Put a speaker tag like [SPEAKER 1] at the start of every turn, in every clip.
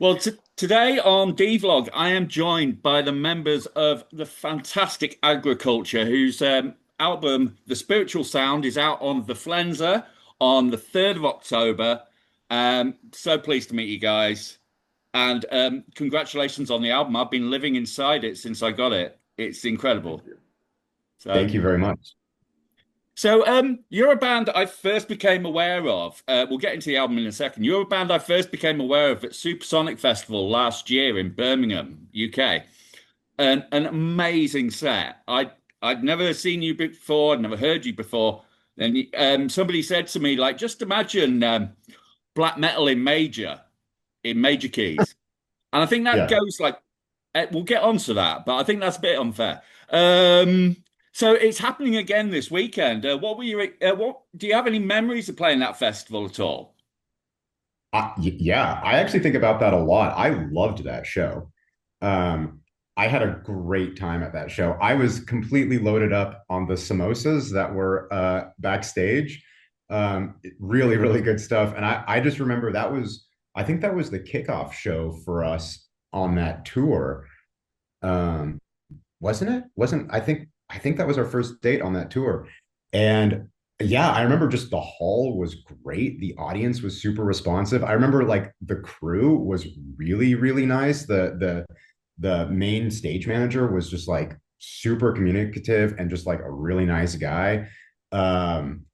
[SPEAKER 1] Well, today on Devlog, I am joined by the members of the fantastic Agriculture, whose album, The Spiritual Sound, is out on the Flenser on the 3rd of October. So pleased to meet you guys. And congratulations on the album. I've been living inside it since I got it. It's
[SPEAKER 2] Thank
[SPEAKER 1] incredible.
[SPEAKER 2] you.
[SPEAKER 1] So
[SPEAKER 2] Thank you very much.
[SPEAKER 1] you're a band that I first became aware of. We'll get into the album in a second. You're a band I first became aware of at Supersonic Festival last year in Birmingham, UK. An amazing set. I'd never seen you before. I'd never heard you before. And somebody said to me, like, just imagine black metal in major keys. And I think that
[SPEAKER 2] Yeah.
[SPEAKER 1] goes like we'll get onto that, but I think that's a bit unfair. Um, so it's happening again this weekend. What were you? What do you have any memories of playing that festival at all?
[SPEAKER 2] Yeah, I actually think about that a lot. I loved that show. Um, I had a great time at that show. I was completely loaded up on the samosas that were backstage. Really, really good stuff. And I just remember I think that was the kickoff show for us on that tour. Um, wasn't it? Wasn't I think that was our first date on that tour. And yeah, I remember just the hall was great. The audience was super responsive. I remember like the crew was really, really nice. The main stage manager was just like super communicative and just like a really nice guy. Um,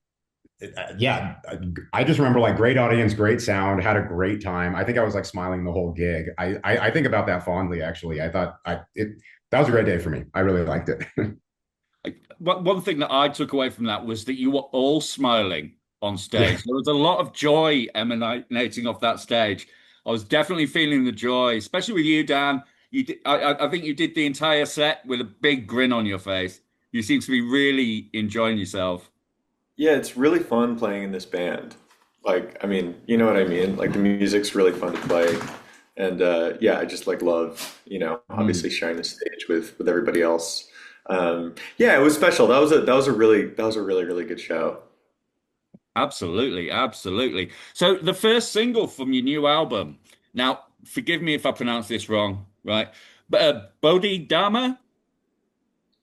[SPEAKER 2] yeah, I just remember like great audience, great sound, had a great time. I think I was like smiling the whole gig. I think about that fondly, actually. I thought that was a great day for me. I really liked it.
[SPEAKER 1] One thing that I took away from that was that you were all smiling on stage.
[SPEAKER 2] Yeah.
[SPEAKER 1] There was a lot of joy emanating off that stage. I was definitely feeling the joy, especially with you, Dan. You did, I think you did the entire set with a big grin on your face. You seem to be really enjoying yourself.
[SPEAKER 3] Yeah, it's really fun playing in this band. Like, I mean, you know what I mean? Like the music's really fun to play. And yeah, I just like love,
[SPEAKER 1] Hmm.
[SPEAKER 3] obviously sharing the stage with everybody else. Yeah, it was special. That was a really, really good show.
[SPEAKER 1] Absolutely, absolutely. So the first single from your new album. Now, forgive me if I pronounce this wrong, right? But Bodhi Dharma,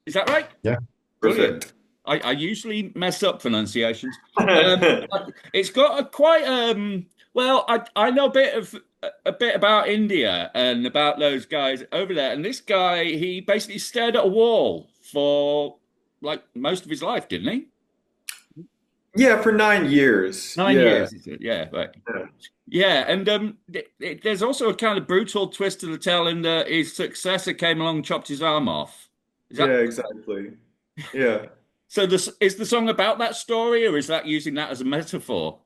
[SPEAKER 1] is that right?
[SPEAKER 2] Yeah.
[SPEAKER 1] Brilliant.
[SPEAKER 3] Perfect.
[SPEAKER 1] I usually mess up pronunciations. Um, it's got a quite well, I know a bit about India and about those guys over there. And this guy, he basically stared at a wall for like most of his life, didn't he?
[SPEAKER 3] Yeah, for 9 years.
[SPEAKER 1] 9 years,
[SPEAKER 3] Yeah.
[SPEAKER 1] is it? Yeah, right.
[SPEAKER 3] Yeah,
[SPEAKER 1] Yeah, and there's also a kind of brutal twist to the tale in that his successor came along and chopped his arm off. Is that
[SPEAKER 3] yeah, exactly. Yeah.
[SPEAKER 1] so? This is the song about that story, or is that using that as a metaphor?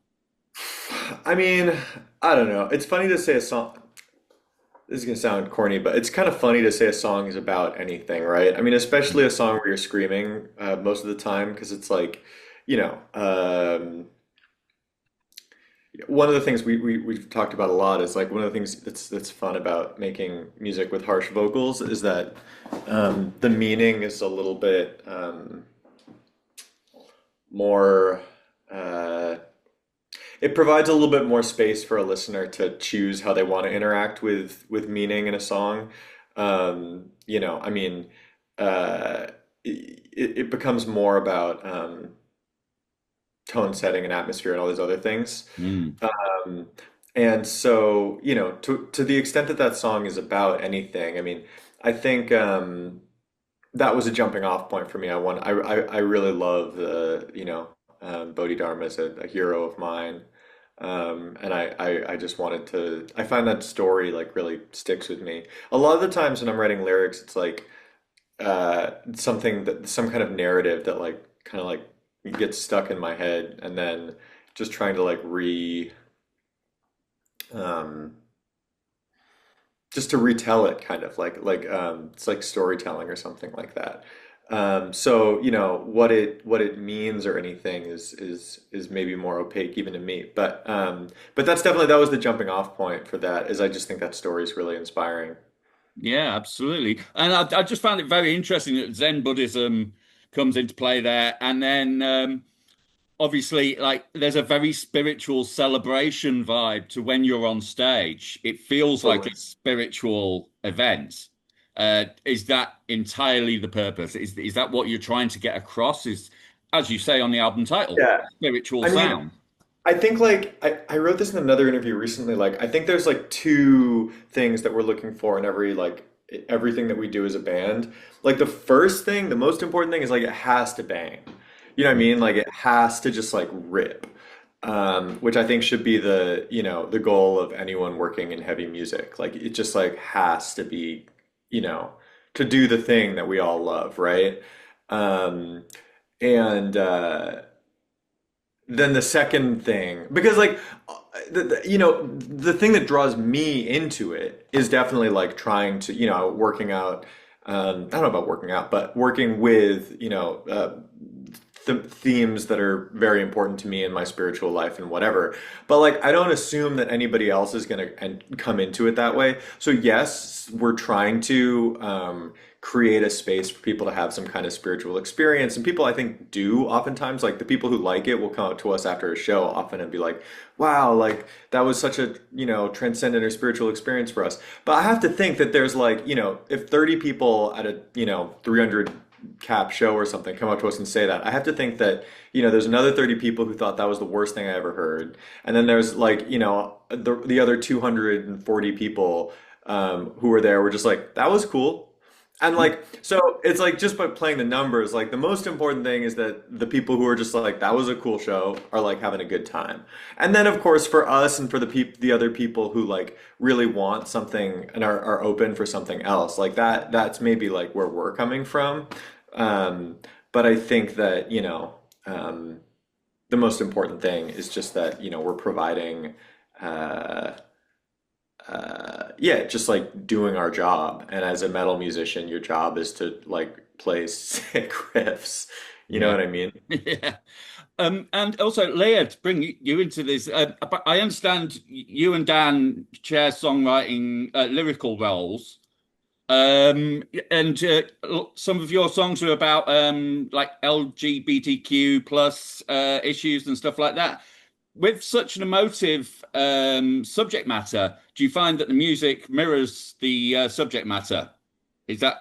[SPEAKER 3] I mean, I don't know. It's funny to say a song. This is gonna sound corny, but it's kind of funny to say a song is about anything, right? I mean, especially a song where you're screaming most of the time, because it's like, you know, one of the things we've talked about a lot is like one of the things that's fun about making music with harsh vocals is that the meaning is a little bit more. Uh, it provides a little bit more space for a listener to choose how they want to interact with meaning in a song. I mean, uh, it becomes more about tone setting and atmosphere and all these other things.
[SPEAKER 1] Mm.
[SPEAKER 3] Um, and so, to the extent that that song is about anything, I mean, I think that was a jumping off point for me. I really love Bodhi Dharma is a hero of mine. And I just wanted to, I find that story like really sticks with me. A lot of the times when I'm writing lyrics, it's like some kind of narrative that like kind of like gets stuck in my head, and then just trying to like um, just to retell it kind of it's like storytelling or something like that. So what it means or anything is maybe more opaque even to me, but that was the jumping off point for that, is I just think that story is really inspiring.
[SPEAKER 1] Yeah, absolutely. And I just found it very interesting that Zen Buddhism comes into play there, and then obviously, like there's a very spiritual celebration vibe to when you're on stage. It feels like
[SPEAKER 3] Totally.
[SPEAKER 1] a spiritual event. Is that entirely the purpose? Is that what you're trying to get across? Is, as you say on the album title,
[SPEAKER 3] Yeah.
[SPEAKER 1] spiritual
[SPEAKER 3] I mean,
[SPEAKER 1] sound?
[SPEAKER 3] I think like I wrote this in another interview recently. Like I think there's like two things that we're looking for in every like everything that we do as a band. Like the first thing, the most important thing is like it has to bang. You know what I
[SPEAKER 1] Yeah.
[SPEAKER 3] mean? Like it has to just like rip. Which I think should be the, you know, the goal of anyone working in heavy music. Like it just like has to be, you know, to do the thing that we all love, right? Um, and then the second thing, because like you know, the thing that draws me into it is definitely like trying to, you know, working out. I don't know about working out, but working with, you know, th themes that are very important to me in my spiritual life and whatever. But like, I don't assume that anybody else is gonna come into it that way. So yes, we're trying to create a space for people to have some kind of spiritual experience, and people I think do oftentimes. Like the people who like it will come up to us after a show often and be like, "Wow, like that was such a, you know, transcendent or spiritual experience for us." But I have to think that there's like, you know, if 30 people at a, you know, 300 cap show or something come up to us and say that, I have to think that, you know, there's another 30 people who thought that was the worst thing I ever heard. And then there's like, you know, the other 240 people who were there were just like, that was cool. And like, so it's like just by playing the numbers, like the most important thing is that the people who are just like, that was a cool show are like having a good time. And then of course for us and for the other people who like really want something and are open for something else, like that's maybe like where we're coming from. Um, but I think that, you know, the most important thing is just that, you know, we're providing, uh, yeah, just like doing our job. And as a metal musician, your job is to like play sick riffs. You know
[SPEAKER 1] Yeah.
[SPEAKER 3] what I mean?
[SPEAKER 1] Yeah. And also, Leah, to bring you into this, but I understand you and Dan share songwriting, lyrical roles. And some of your songs are about like LGBTQ plus issues and stuff like that. With such an emotive subject matter, do you find that the music mirrors the subject matter? Is that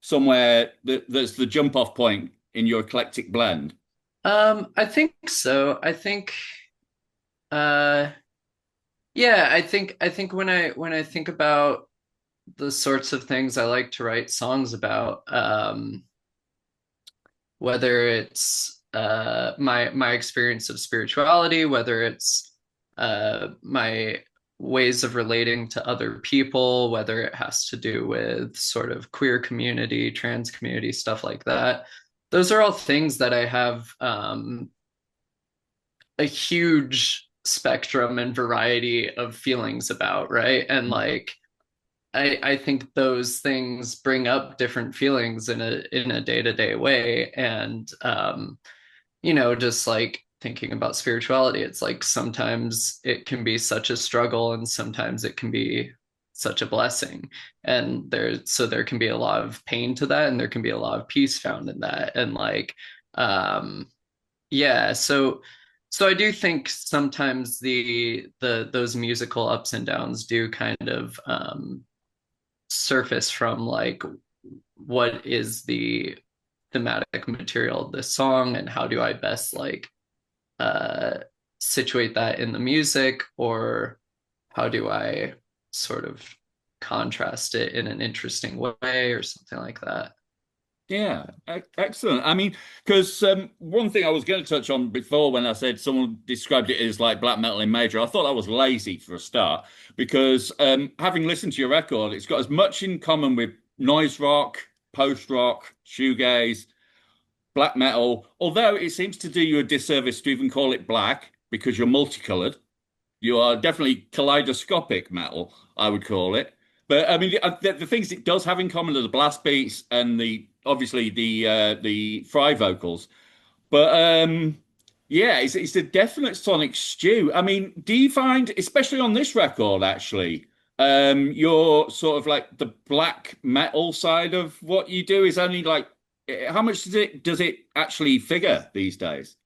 [SPEAKER 1] somewhere that's the jump off point in your eclectic blend?
[SPEAKER 4] I think so. I think uh yeah, I think when I think about the sorts of things I like to write songs about, whether it's my experience of spirituality, whether it's my ways of relating to other people, whether it has to do with sort of queer community, trans community, stuff like that. Those are all things that I have a huge spectrum and variety of feelings about, right? And like I think those things bring up different feelings in a day-to-day way. And you know, just like thinking about spirituality, it's like sometimes it can be such a struggle and sometimes it can be such a blessing. And there can be a lot of pain to that and there can be a lot of peace found in that. And like yeah, so I do think sometimes the those musical ups and downs do kind of surface from like what is the thematic material of this song and how do I best like uh situate that in the music, or how do I sort of contrast it in an interesting way or something like that.
[SPEAKER 1] Yeah, excellent. I mean, because one thing I was going to touch on before when I said someone described it as like black metal in major, I thought that was lazy for a start because having listened to your record, it's got as much in common with noise rock, post rock, shoegaze, black metal, although it seems to do you a disservice to even call it black because you're multicolored. You are definitely kaleidoscopic metal, I would call it. But I mean, the things it does have in common are the blast beats and the obviously the fry vocals. But yeah, it's a definite sonic stew. I mean, do you find, especially on this record, actually, your sort of like the black metal side of what you do is only like how much does it actually figure these days?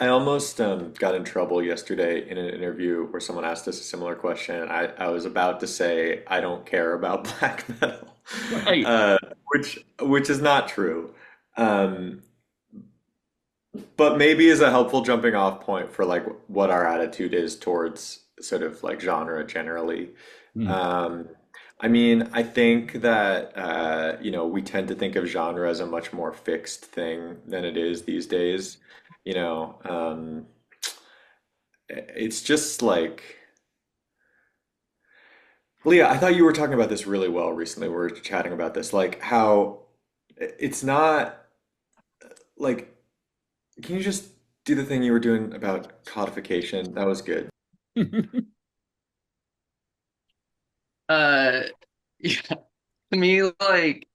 [SPEAKER 3] I almost got in trouble yesterday in an interview where someone asked us a similar question. I was about to say I don't care about black metal,
[SPEAKER 1] Right.
[SPEAKER 3] uh, which is not true. Um, but maybe is a helpful jumping off point for like what our attitude is towards sort of like genre generally.
[SPEAKER 1] Hmm.
[SPEAKER 3] Um, I mean, I think that we tend to think of genre as a much more fixed thing than it is these days. You know, it's just like Leah, I thought you were talking about this really well recently. We were chatting about this, like how it's not like, can you just do the thing you were doing about codification? That was good.
[SPEAKER 4] Uh, yeah, to me, like,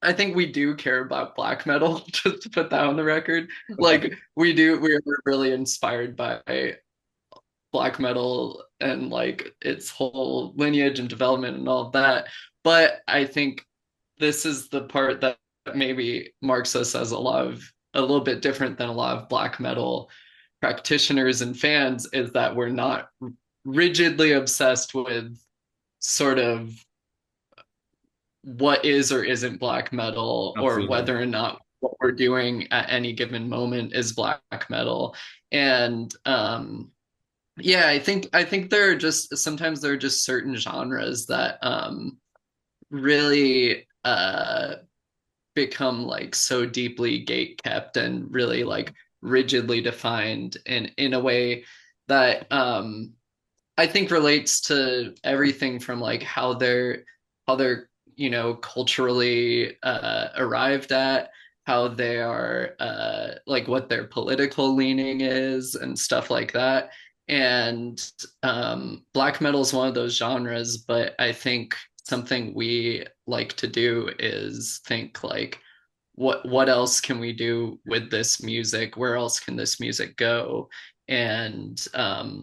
[SPEAKER 4] I think we do care about black metal, just to put that on the record.
[SPEAKER 1] Okay.
[SPEAKER 4] Like, we do, we're really inspired by black metal and like its whole lineage and development and all of that. But I think this is the part that maybe marks us as a little bit different than a lot of black metal practitioners and fans is that we're not rigidly obsessed with sort of what is or isn't black metal or
[SPEAKER 1] Absolutely.
[SPEAKER 4] whether or not what we're doing at any given moment is black metal. And yeah, I think there are just sometimes there are just certain genres that really become like so deeply gate kept and really like rigidly defined in a way that I think relates to everything from like how they're culturally arrived at, how they are like what their political leaning is and stuff like that. And black metal is one of those genres, but I think something we like to do is think like what else can we do with this music? Where else can this music go? And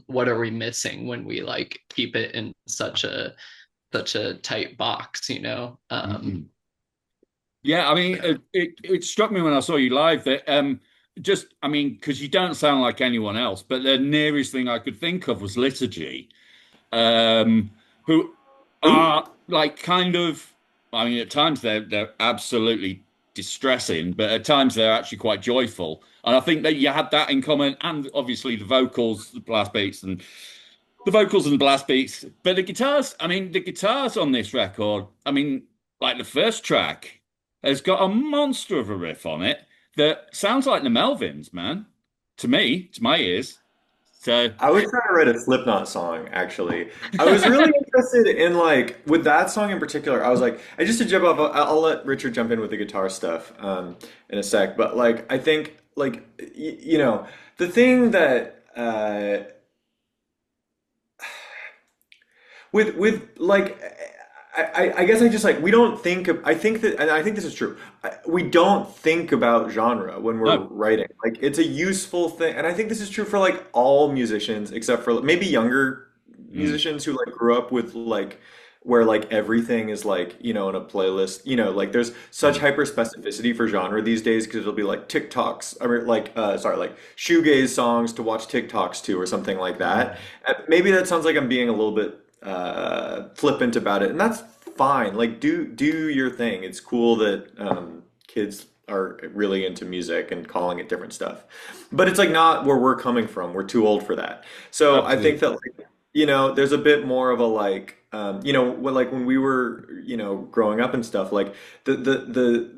[SPEAKER 4] what are we missing when we like keep it in such a tight box, you know?
[SPEAKER 1] Mhm. Yeah, I mean, it struck me when I saw you live that just, I mean, because you don't sound like anyone else, but the nearest thing I could think of was Liturgy, um, who
[SPEAKER 3] Who?
[SPEAKER 1] are like kind of, I mean, at times they're absolutely distressing, but at times they're actually quite joyful. And I think that you had that in common, and obviously the vocals, the blast beats, and the vocals and the blast beats. But the guitars, I mean, the guitars on this record, I mean, like the first track has got a monster of a riff on it that sounds like the Melvins, man. To me, to my ears. So,
[SPEAKER 3] I was trying to write a Slipknot song, actually. I was really interested in like with that song in particular. I was like, I just to jump off. I'll let Richard jump in with the guitar stuff in a sec. But like, I think like the thing that with like I guess I just like we don't think of, I think that, and I think this is true. We don't think about genre when we're
[SPEAKER 1] no.
[SPEAKER 3] writing. Like it's a useful thing, and I think this is true for like all musicians except for maybe younger
[SPEAKER 1] Mm,
[SPEAKER 3] musicians who like grew up with like where like everything is like in a playlist. Like there's such
[SPEAKER 1] mm,
[SPEAKER 3] hyper specificity for genre these days because it'll be like TikToks, I mean like sorry, like shoegaze songs to watch TikToks to or something like that.
[SPEAKER 1] mm.
[SPEAKER 3] Maybe that sounds like I'm being a little bit flippant about it, and that's fine. Like, do your thing. It's cool that kids are really into music and calling it different stuff, but it's like not where we're coming from. We're too old for that. So I think that
[SPEAKER 1] Absolutely.
[SPEAKER 3] like there's a bit more of a like when we were growing up and stuff like the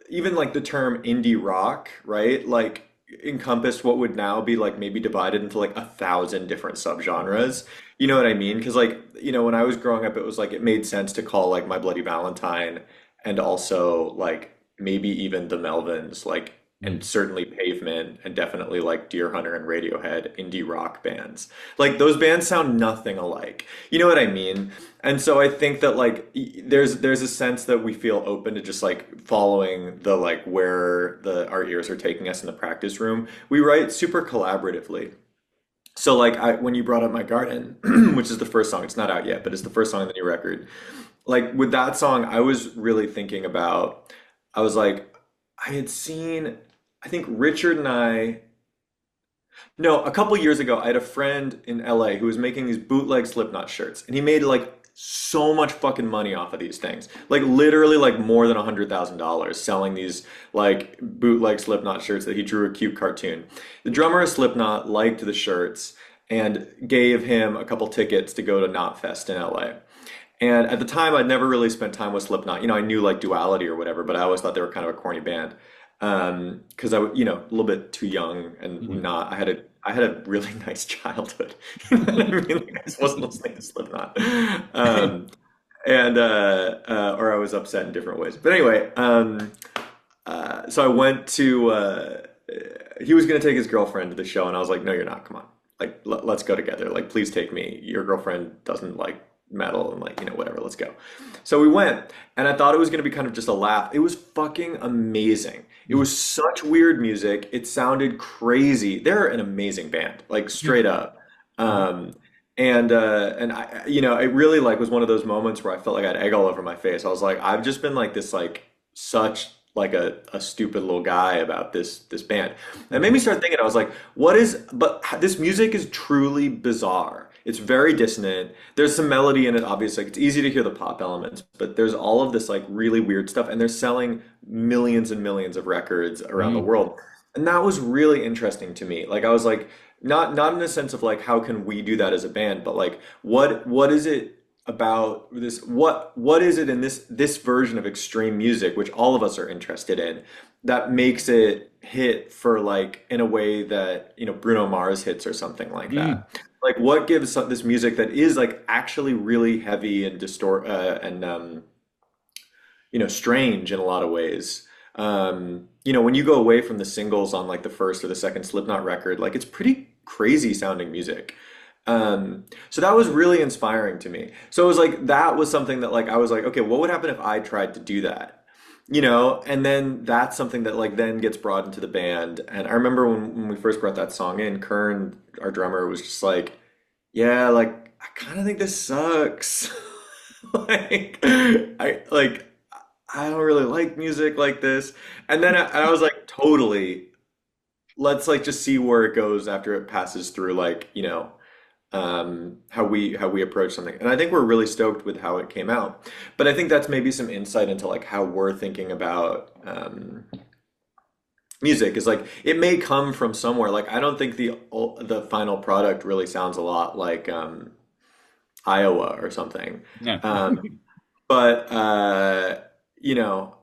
[SPEAKER 3] even like the term indie rock, right? Like encompassed what would now be like maybe divided into like 1,000 different subgenres. You know what I mean? Because like, when I was growing up, it was like it made sense to call like My Bloody Valentine and also like maybe even the Melvins, like and
[SPEAKER 1] Mm.
[SPEAKER 3] certainly Pavement and definitely like Deer Hunter and Radiohead, indie rock bands. Like those bands sound nothing alike. You know what I mean? And so I think that like there's a sense that we feel open to just like following the like where the our ears are taking us in the practice room. We write super collaboratively. So like when you brought up My Garden, which is the first song, it's not out yet, but it's the first song on the new record. Like with that song, I was really thinking about I was like I had seen I think Richard and I, no, a couple years ago, I had a friend in LA who was making these bootleg Slipknot shirts, and he made like so much fucking money off of these things. Like literally like more than $100,000 selling these like bootleg Slipknot shirts that he drew a cute cartoon. The drummer of Slipknot liked the shirts and gave him a couple tickets to go to Knotfest in LA. And at the time, I'd never really spent time with Slipknot. You know, I knew like Duality or whatever, but I always thought they were kind of a corny band. Because you know, a little bit too young and
[SPEAKER 1] Mhm.
[SPEAKER 3] not. I had a really nice childhood. You know what I mean? Like, I just wasn't listening to Slipknot, um, and or I was upset in different ways. But anyway, so I went to. He was going to take his girlfriend to the show, and I was like, "No, you're not. Come on, like let's go together. Like, please take me. Your girlfriend doesn't like metal, and like you know whatever. Let's go." So we went, and I thought it was going to be kind of just a laugh. It was fucking amazing. It was such weird music. It sounded crazy. They're an amazing band, like straight up. Um, and I, you know, it really like was one of those moments where I felt like I had egg all over my face. I was like, I've just been like this, like such like a stupid little guy about this band. And it made me start thinking. I was like, what is? But this music is truly bizarre. It's very dissonant. There's some melody in it, obviously. Like, it's easy to hear the pop elements, but there's all of this like really weird stuff, and they're selling millions and millions of records around the
[SPEAKER 1] Mm.
[SPEAKER 3] world. And that was really interesting to me. Like I was like, not in a sense of like how can we do that as a band, but like what is it about this what is it in this version of extreme music, which all of us are interested in, that makes it hit for like in a way that, you know, Bruno Mars hits or something like
[SPEAKER 1] Mm.
[SPEAKER 3] that. Like what gives this music that is like actually really heavy and distort and you know, strange in a lot of ways. You know, when you go away from the singles on like the first or the second Slipknot record, like it's pretty crazy sounding music. So that was really inspiring to me. So it was like that was something that like I was like, okay, what would happen if I tried to do that? You know, and then that's something that like then gets brought into the band. And I remember when we first brought that song in, Kern, our drummer, was just like, yeah, like I kind of think this sucks. Like I don't really like music like this. And then I was like, totally, let's like just see where it goes after it passes through like, you know, how we approach something. And I think we're really stoked with how it came out. But I think that's maybe some insight into like how we're thinking about music is like it may come from somewhere. Like I don't think the final product really sounds a lot like Iowa or something.
[SPEAKER 1] No.
[SPEAKER 3] Um, but you know,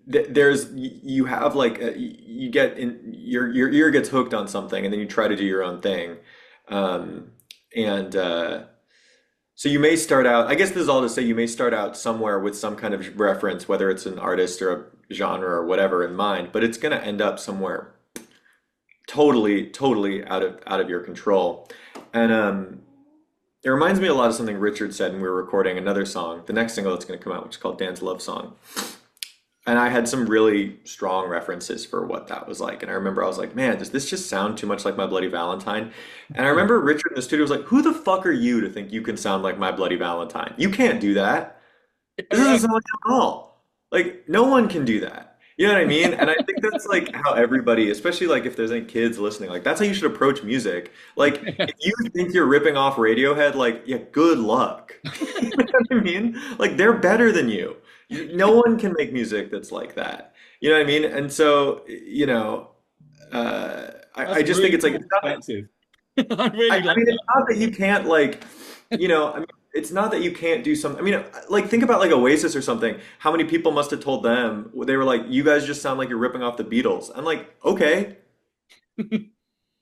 [SPEAKER 3] there's you have like you get in your ear gets hooked on something, and then you try to do your own thing. Um, and so you may start out, I guess this is all to say, you may start out somewhere with some kind of reference, whether it's an artist or a genre or whatever in mind, but it's going to end up somewhere totally out of your control. And it reminds me a lot of something Richard said when we were recording another song, the next single that's going to come out, which is called Dan's Love Song. And I had some really strong references for what that was like. And I remember I was like, man, does this just sound too much like My Bloody Valentine? And I remember Richard in the studio was like, who the fuck are you to think you can sound like My Bloody Valentine? You can't do that. This doesn't sound like it at all. Like, no one can do that. You know what I mean? And I think that's like how everybody, especially like if there's any kids listening, like that's how you should approach music. Like, if you think you're ripping off Radiohead, like, yeah, good luck. You know what I mean? Like, they're better than you. No one can make music that's like that. You know what I mean? And so, you know, I
[SPEAKER 1] That's
[SPEAKER 3] just think
[SPEAKER 1] really
[SPEAKER 3] it's like
[SPEAKER 1] cool perspective. I really
[SPEAKER 3] I
[SPEAKER 1] like
[SPEAKER 3] mean, it's
[SPEAKER 1] that.
[SPEAKER 3] not that you can't like, you know, I mean, it's not that you can't do something. I mean, like think about like Oasis or something. How many people must have told them they were like, "You guys just sound like you're ripping off the Beatles." I'm like, okay,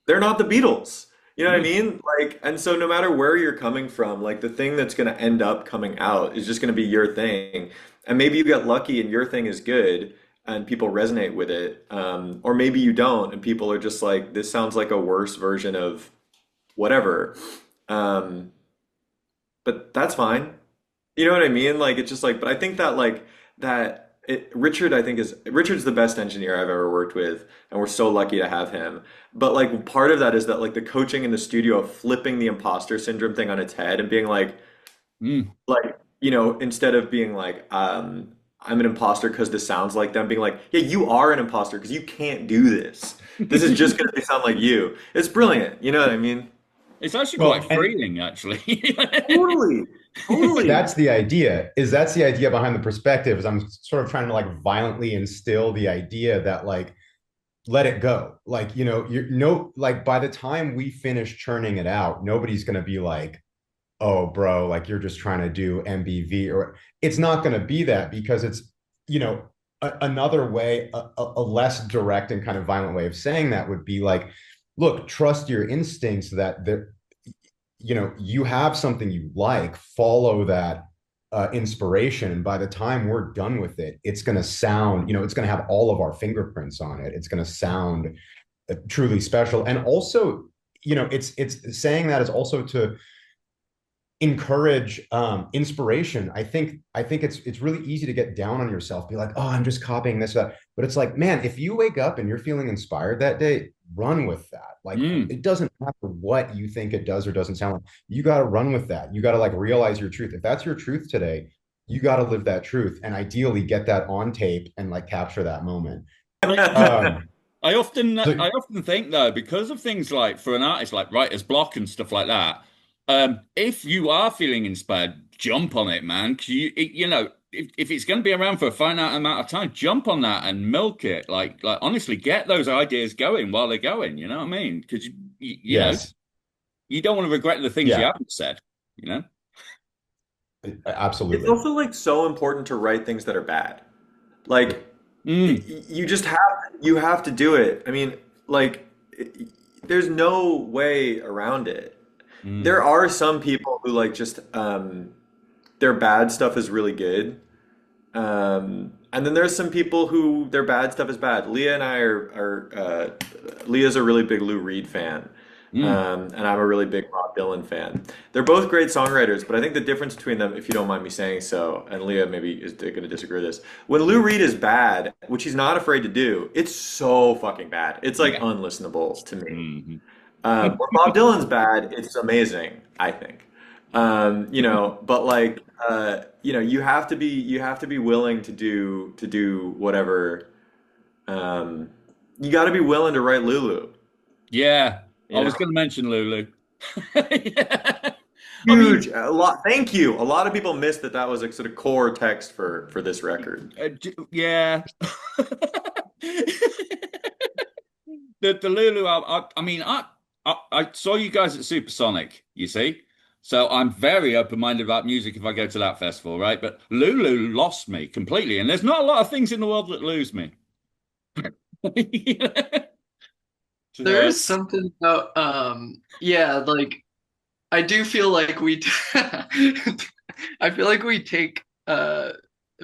[SPEAKER 3] they're not the Beatles. You know what I
[SPEAKER 1] Mm.
[SPEAKER 3] mean? Like, and so no matter where you're coming from, like the thing that's going to end up coming out is just going to be your thing. And maybe you get lucky and your thing is good and people resonate with it. Or maybe you don't and people are just like, this sounds like a worse version of whatever. Um, but that's fine. You know what I mean? Like it's just like, but I think that like Richard, I think Richard's the best engineer I've ever worked with, and we're so lucky to have him. But like part of that is that like the coaching in the studio of flipping the imposter syndrome thing on its head and being like,
[SPEAKER 1] Mm.
[SPEAKER 3] you know, instead of being like, I'm an imposter because this sounds like them, being like, yeah, you are an imposter because you can't do this. This is just going to sound like you. It's brilliant. You know what I mean?
[SPEAKER 1] It's actually quite
[SPEAKER 2] Well, and
[SPEAKER 1] freeing, actually.
[SPEAKER 3] Totally. Totally.
[SPEAKER 2] that's the idea. That's the idea behind the perspective. Is I'm sort of trying to like violently instill the idea that like let it go. Like, you no, like by the time we finish churning it out, nobody's going to be like, oh, bro, like you're just trying to do MBV, or it's not going to be that, because it's, another way, a less direct and kind of violent way of saying that would be like, look, trust your instincts that you have something you like, follow that inspiration. And by the time we're done with it, it's going to sound, it's going to have all of our fingerprints on it. It's going to sound truly special. And also, it's saying that is also to encourage inspiration. I think it's really easy to get down on yourself, be like, oh, I'm just copying this, that. But it's like, man, if you wake up and you're feeling inspired that day, run with that. Like,
[SPEAKER 1] Mm.
[SPEAKER 2] it doesn't matter what you think it does or doesn't sound like. You got to run with that. You got to like realize your truth. If that's your truth today, you got to live that truth, and ideally get that on tape and like capture that moment. um
[SPEAKER 1] I often
[SPEAKER 2] so
[SPEAKER 1] I often think though, because of things like for an artist like writer's block and stuff like that, if you are feeling inspired, jump on it, man. 'Cause if it's going to be around for a finite amount of time, jump on that and milk it. Like honestly, get those ideas going while they're going. You know what I mean? Because
[SPEAKER 2] yes,
[SPEAKER 1] you don't want to regret the things you
[SPEAKER 2] yeah,
[SPEAKER 1] haven't said. You know?
[SPEAKER 3] It's
[SPEAKER 2] absolutely.
[SPEAKER 3] also like so important to write things that are bad. Like
[SPEAKER 1] Mm,
[SPEAKER 3] you just have to do it. I mean, like there's no way around it.
[SPEAKER 1] mm,
[SPEAKER 3] There are some people who like just their bad stuff is really good. And then there's some people who their bad stuff is bad. Leah and I Leah's a really big Lou Reed fan.
[SPEAKER 1] mm.
[SPEAKER 3] And I'm a really big Bob Dylan fan. They're both great songwriters, but I think the difference between them, if you don't mind me saying so, and Leah maybe is going to disagree with this, when Lou Reed is bad, which he's not afraid to do, it's so fucking bad. It's like
[SPEAKER 1] Yeah.
[SPEAKER 3] unlistenable to me.
[SPEAKER 1] Hmm.
[SPEAKER 3] When Bob Dylan's bad, it's amazing, I think. But like, you have to be willing to do whatever. Um, you got to be willing to write Lulu.
[SPEAKER 1] Yeah. I
[SPEAKER 3] You know,
[SPEAKER 1] was going to mention Lulu. Yeah. I mean,
[SPEAKER 3] huge, a lot. Thank you. A lot of people missed that that was a sort of core text for this record.
[SPEAKER 1] Yeah. The Lulu album. I mean, I saw you guys at Supersonic. You see, so I'm very open-minded about music if I go to that festival, right? But Lulu lost me completely, and there's not a lot of things in the world that lose me.
[SPEAKER 4] There
[SPEAKER 1] So,
[SPEAKER 4] is something about yeah, like I do feel like I feel like we take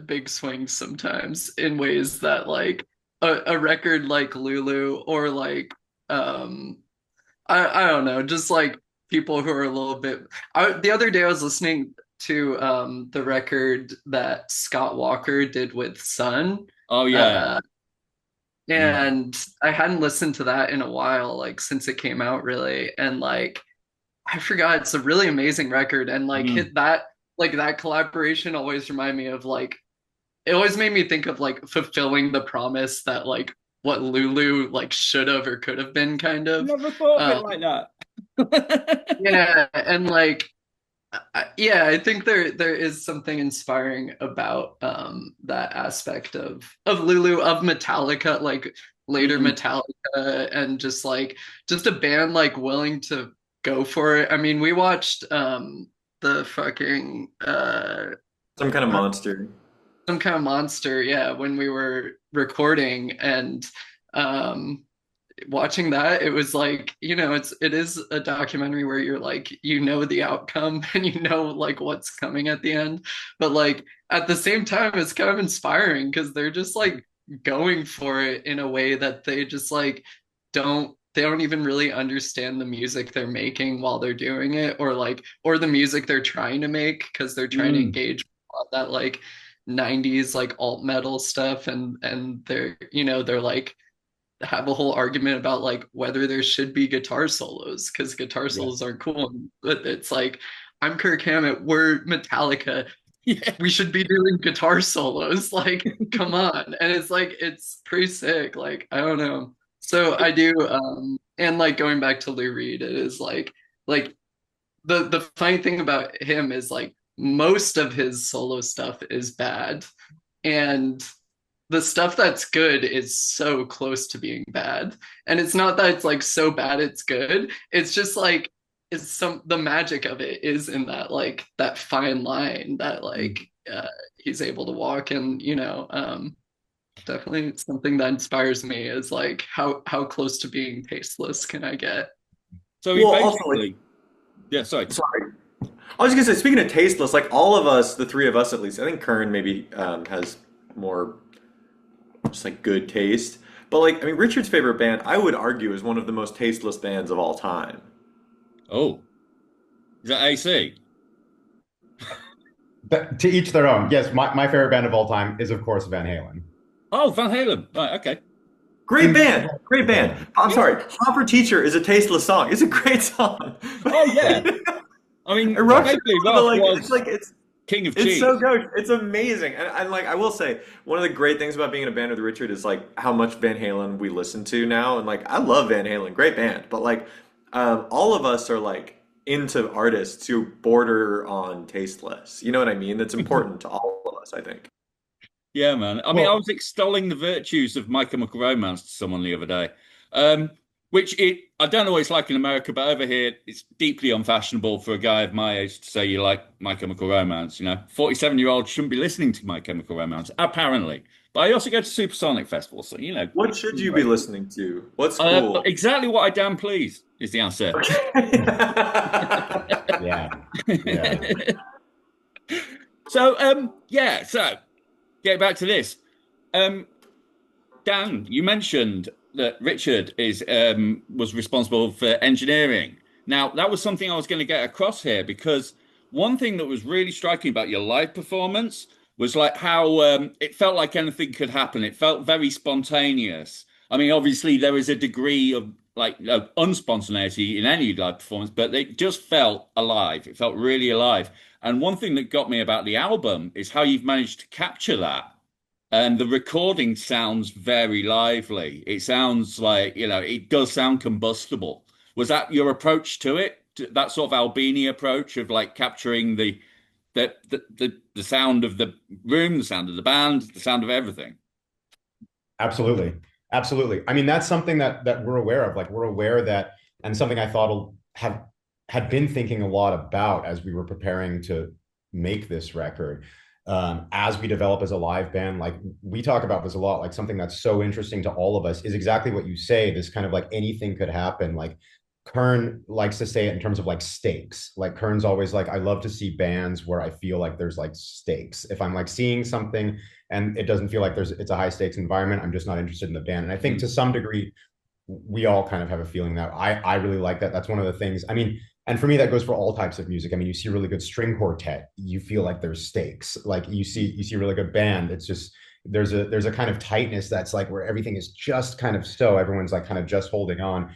[SPEAKER 4] big swings sometimes in ways that like a record like Lulu or like um I don't know, just like people who are a little bit the other day I was listening to the record that Scott Walker did with Sun.
[SPEAKER 1] oh yeah.
[SPEAKER 4] Uh
[SPEAKER 1] Mm,
[SPEAKER 4] and I hadn't listened to that in a while, like since it came out really. And like I forgot it's a really amazing record and like
[SPEAKER 1] mm.
[SPEAKER 4] hit that like that collaboration always remind me of like it always made me think of like fulfilling the promise that like what Lulu like should have or could have been kind of.
[SPEAKER 1] Never thought of it
[SPEAKER 4] Um
[SPEAKER 1] like that.
[SPEAKER 4] yeah, and like yeah, I think there is something inspiring about that aspect of Lulu, of Metallica, like later
[SPEAKER 1] Mm.
[SPEAKER 4] Metallica, and just like just a band like willing to go for it. I mean, we watched the fucking
[SPEAKER 3] Some kind of monster.
[SPEAKER 4] some kind of monster, yeah, when we were recording and um watching that it was like it is a documentary where you're like the outcome and like what's coming at the end, but like at the same time it's kind of inspiring because they're just like going for it in a way that they just like they don't even really understand the music they're making while they're doing it, or like or the music they're trying to make because they're trying to
[SPEAKER 1] Mm.
[SPEAKER 4] engage on that like 90s like alt metal stuff, and they're they're like have a whole argument about like whether there should be guitar solos because guitar
[SPEAKER 1] Yeah.
[SPEAKER 4] solos aren't cool. But it's like I'm Kirk Hammett, we're Metallica.
[SPEAKER 1] Yeah.
[SPEAKER 4] we should be doing guitar solos. Like, come on. And it's like, it's pretty sick. Like, I don't know. So I do, and like going back to Lou Reed, it is like the funny thing about him is like most of his solo stuff is bad. And the stuff that's good is so close to being bad. And it's not that it's like so bad it's good. It's just like it's some the magic of it is in that like that fine line that like he's able to walk. And definitely something that inspires me is like how close to being tasteless can I get?
[SPEAKER 1] So he
[SPEAKER 3] Well, also like,
[SPEAKER 1] basically, yeah, sorry.
[SPEAKER 3] sorry. I was just gonna say, speaking of tasteless, like all of us, the three of us at least, I think Kern maybe has more just like good taste. But like, I mean, Richard's favorite band, I would argue, is one of the most tasteless bands of all time.
[SPEAKER 1] Oh, is that AC?
[SPEAKER 2] To each their own. Yes, my favorite band of all time is, of course, Van Halen.
[SPEAKER 1] Oh, Van Halen. Right, okay.
[SPEAKER 3] Great band,
[SPEAKER 2] Incredible
[SPEAKER 3] great band.
[SPEAKER 2] band.
[SPEAKER 3] I'm
[SPEAKER 1] Yeah.
[SPEAKER 3] sorry, Hot for Teacher is a tasteless song. It's a great song.
[SPEAKER 1] Oh, yeah.
[SPEAKER 3] But
[SPEAKER 1] I mean,
[SPEAKER 3] Eruption,
[SPEAKER 1] basically,
[SPEAKER 3] but
[SPEAKER 1] Ralph
[SPEAKER 3] like it's
[SPEAKER 1] was
[SPEAKER 3] like
[SPEAKER 1] king of
[SPEAKER 3] it's so
[SPEAKER 1] cheese.
[SPEAKER 3] good. It's amazing. And like I will say, one of the great things about being in a band with Richard is like how much Van Halen we listen to now. And like I love Van Halen, great band. But like all of us are like into artists who border on tasteless. You know what I mean? That's important to all of us, I think.
[SPEAKER 1] Yeah, man. I mean, I
[SPEAKER 2] Well,
[SPEAKER 1] was extolling the virtues of My Chemical Romance to someone the other day, um, which I don't know what it's like in America, but over here it's deeply unfashionable for a guy of my age to say you like My Chemical Romance. 47-year-olds shouldn't be listening to My Chemical Romance, apparently. But I also go to Supersonic festivals, so
[SPEAKER 3] What should you be listening to? What's
[SPEAKER 1] But
[SPEAKER 3] cool?
[SPEAKER 1] exactly what I damn please is the answer.
[SPEAKER 3] Okay.
[SPEAKER 2] yeah, yeah.
[SPEAKER 1] So, yeah. So, get back to this. Um, Dan, you mentioned that Richard is was responsible for engineering. Now, that was something I was going to get across here because one thing that was really striking about your live performance was like how it felt like anything could happen. It felt very spontaneous. I mean, obviously there is a degree of like unspontaneity in any live performance, but it just felt alive. It felt really alive. And one thing that got me about the album is how you've managed to capture that. And the recording sounds very lively. It sounds like, it does sound combustible. Was that your approach to it? That sort of Albini approach of like capturing the sound of the room, the sound of the band, the sound of everything?
[SPEAKER 2] Absolutely. Absolutely. I mean, that's something that we're aware of. Like we're aware that, and something I thought have had been thinking a lot about as we were preparing to make this record. As we develop as a live band, like we talk about this a lot, like something that's so interesting to all of us is exactly what you say, this kind of like anything could happen. Like Kern likes to say it in terms of like stakes. Like Kern's always like, I love to see bands where I feel like there's like stakes. If I'm like seeing something and it doesn't feel like it's a high stakes environment, I'm just not interested in the band. And I think
[SPEAKER 1] Mm.
[SPEAKER 2] to some degree, we all kind of have a feeling that I really like that. That's one of the things. I mean, and for me, that goes for all types of music. I mean, you see a really good string quartet, you feel like there's stakes. Like you see a really good band. It's just there's a kind of tightness that's like where everything is just kind of so everyone's like kind of just holding on,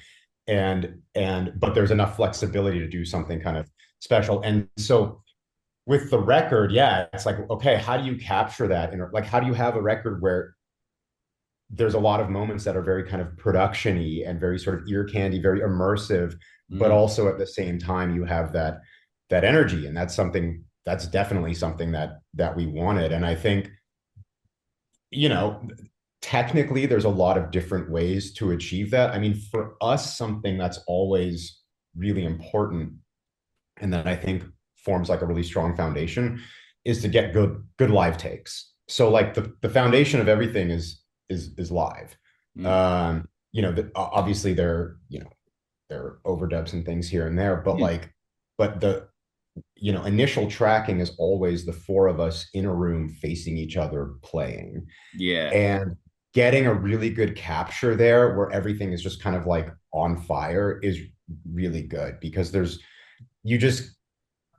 [SPEAKER 2] and but there's enough flexibility to do something kind of special. And so with the record, yeah, it's like, okay, how do you capture that? And like, how do you have a record where there's a lot of moments that are very kind of production-y and very sort of ear candy, very immersive, but
[SPEAKER 1] Mm.
[SPEAKER 2] also at the same time you have that energy, and that's definitely something that we wanted. And I think, you know, technically there's a lot of different ways to achieve that. I mean, for us, something that's always really important and that I think forms like a really strong foundation is to get good live takes. So like the foundation of everything is live.
[SPEAKER 1] Mm.
[SPEAKER 2] Obviously there are overdubs and things here and there, but
[SPEAKER 1] Mm.
[SPEAKER 2] like but the initial tracking is always the four of us in a room facing each other playing,
[SPEAKER 1] Yeah.
[SPEAKER 2] and getting a really good capture there where everything is just kind of like on fire is really good because you just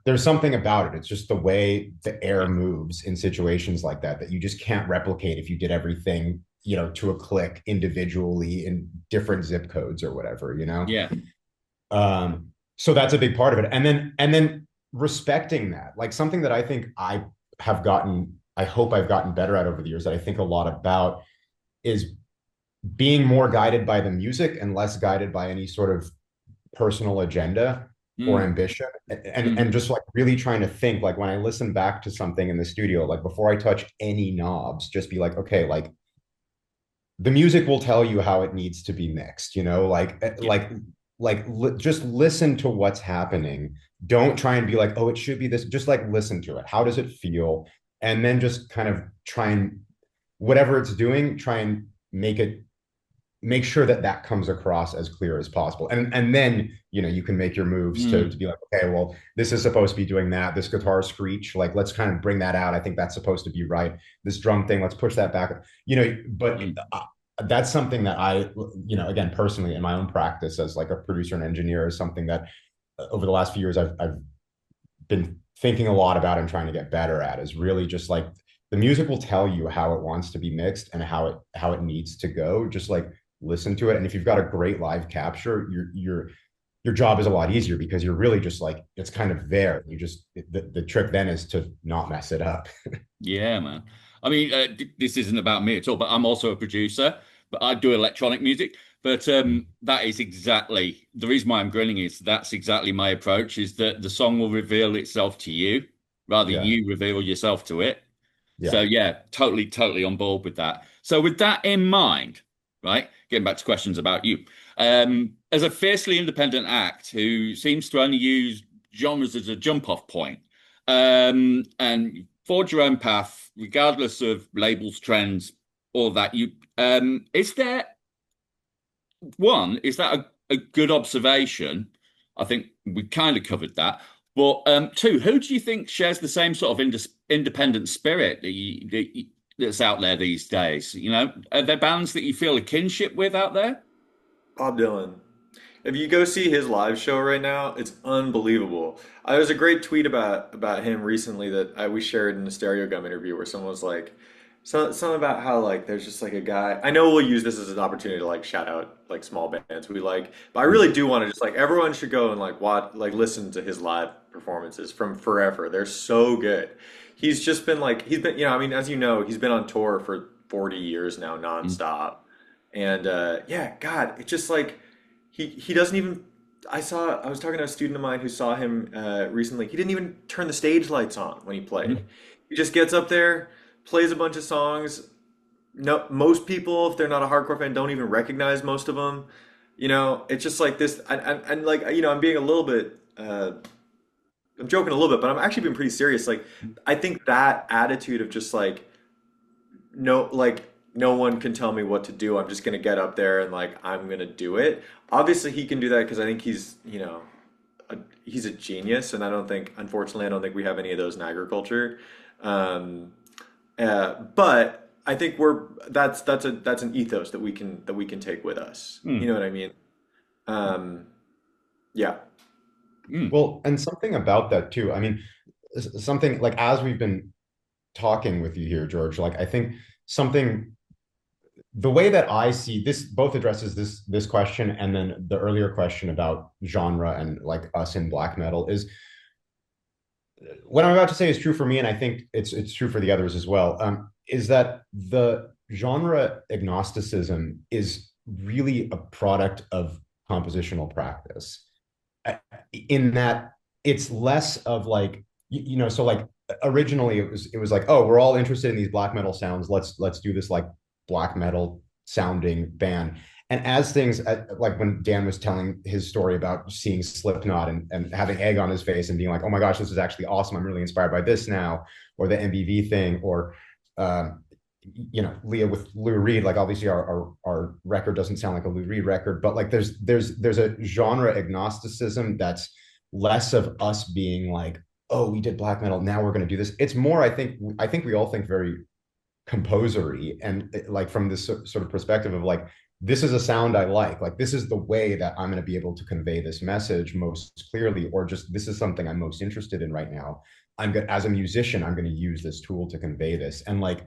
[SPEAKER 2] there's something about it. It's just the way the air moves in situations like that you just can't replicate if you did everything, to a click individually in different zip codes or whatever.
[SPEAKER 1] Yeah.
[SPEAKER 2] So that's a big part of it. And then respecting that, like something that I think I I hope I've gotten better at over the years, that I think a lot about, is being more guided by the music and less guided by any sort of personal agenda or
[SPEAKER 1] Mm,
[SPEAKER 2] ambition, and
[SPEAKER 1] mm,
[SPEAKER 2] just like really trying to think, like when I listen back to something in the studio, like before I touch any knobs, just be like, okay, like the music will tell you how it needs to be mixed,
[SPEAKER 1] yeah.
[SPEAKER 2] just listen to what's happening. Don't try and be like, oh, it should be this. Just like listen to it. How does it feel? And then just kind of try and, whatever it's doing, try and make sure that that comes across as clear as possible. And then, you can make your moves to
[SPEAKER 1] Mm,
[SPEAKER 2] be like, okay, well, this is supposed to be doing that. This guitar screech, like, let's kind of bring that out. I think that's supposed to be right. This drum thing, let's push that back. But
[SPEAKER 1] mm,
[SPEAKER 2] that's something that again, personally in my own practice as like a producer and engineer, is something that over the last few years I've been thinking a lot about and trying to get better at, is really just like the music will tell you how it wants to be mixed and how it needs to go. Just like listen to it. And if you've got a great live capture, your job is a lot easier, because you're really just like, it's kind of there. The trick then is to not mess it up.
[SPEAKER 1] yeah, man. I mean, this isn't about me at all, but I'm also a producer, but I do electronic music. But that is exactly the reason why I'm grinning, is that's exactly my approach, is that the song will reveal itself to you rather than
[SPEAKER 2] Yeah.
[SPEAKER 1] you reveal yourself to it. So
[SPEAKER 2] Yeah.
[SPEAKER 1] yeah, totally, totally on board with that. So with that in mind, right, getting back to questions about you, as a fiercely independent act who seems to only use genres as a jump off point, and forge your own path, regardless of labels, trends, all that, is there one, is that a good observation? I think we kind of covered that. But two, who do you think shares the same sort of independent spirit that's out there these days? Are there bands that you feel a kinship with out there?
[SPEAKER 3] Bob Dylan. If you go see his live show right now, it's unbelievable. There was a great tweet about him recently that we shared in the Stereo Gum interview, where someone was like, something about how like there's just like a guy. I know we'll use this as an opportunity to like shout out like small bands we like, but I really do want to just like, everyone should go and like watch, like listen to his live performances from forever. They're so good. He's been, I mean, as you know, he's been on tour for 40 years now
[SPEAKER 1] Mm.
[SPEAKER 3] nonstop. And yeah, God, it's just like he doesn't even. I was talking to a student of mine who saw him recently. He didn't even turn the stage lights on when he played.
[SPEAKER 1] Mm.
[SPEAKER 3] He just gets up there, plays a bunch of songs. No, most people, if they're not a hardcore fan, don't even recognize most of them. It's just like this, and like I'm being a little bit. I'm joking a little bit, but I'm actually being pretty serious. Like, I think that attitude of just no one can tell me what to do. I'm just gonna get up there and like I'm gonna do it. Obviously, he can do that because I think he's a genius, and unfortunately, I don't think we have any of those in agriculture. Um, but I think that's an ethos that we can take with us. You
[SPEAKER 1] Mm.
[SPEAKER 3] know what I mean? Um, yeah.
[SPEAKER 1] Mm.
[SPEAKER 2] Well, and something about that too. I mean, something like, as we've been talking with you here, George, like I think something, the way that I see this both addresses this question, and then the earlier question about genre and like us in black metal, is what I'm about to say is true for me, and I think it's true for the others as well. Is that the genre agnosticism is really a product of compositional practice, in that it's less of like, so like originally it was like, oh, we're all interested in these black metal sounds, let's do this like black metal sounding band. And as things, like when Dan was telling his story about seeing Slipknot and having egg on his face and being like, oh my gosh, this is actually awesome, I'm really inspired by this now, or the MBV thing, or Leah with Lou Reed, like obviously our record doesn't sound like a Lou Reed record, but like there's a genre agnosticism that's less of us being like, oh, we did black metal, now we're going to do this. It's more, I think we all think very composery, and like from this sort of perspective of like, this is a sound I like this is the way that I'm going to be able to convey this message most clearly, or just this is something I'm most interested in right now. I'm good as a musician, I'm going to use this tool to convey this. And like,